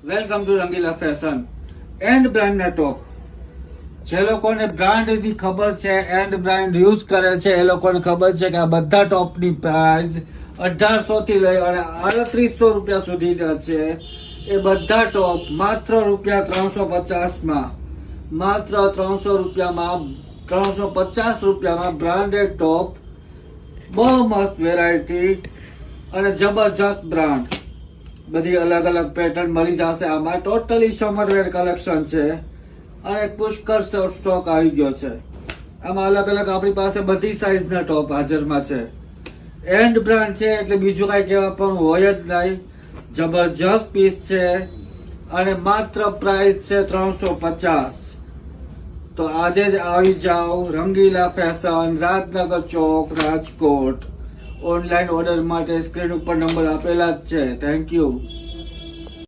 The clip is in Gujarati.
Welcome to Rangila fashion. And બ્રાન્ડના ટોપ. જે લોકોને બ્રાન્ડની ખબર છે, એન્ડ બ્રાન્ડ યુઝ કરે છે, એ લોકોને ખબર છે કે આ બધા ટોપની પ્રાઇસ 1800 થી લઈ અને 3800 રૂપિયા સુધીના છે. એ બધા ટોપ માત્ર રૂપિયા 350 માં, માત્ર 300 રૂપિયામાં, 350 રૂપિયામાં બ્રાન્ડેડ ટોપ. બહુ મસ્ત વેરાયટી અને જબરજસ્ત બ્રાન્ડ. બધી અલગ અલગ પેટર્ન મળી જશે આમાં. ટોટલી સમરવેર કલેક્શન છે અને પુષ્કળ સ્ટોક આવી ગયો છે. આમાં અલગ અલગ આપણી પાસે બધી સાઈઝના ટોપ હાજરમાં છે. એન્ડ બ્રાન્ડ છે એટલે બીજું કઈ કહેવા પણ હોય જ નહીં. જબરજસ્ત પીસ છે અને માત્ર પ્રાઇસ છે 350. તો આજે જ આવી જાઓ રંગીલા ફેશન, રાજનગર ચોક, રાજકોટ. ઓનલાઈન ઓર્ડર માટે સ્ક્રીન ઉપર નંબર આપેલા જ છે. Thank you.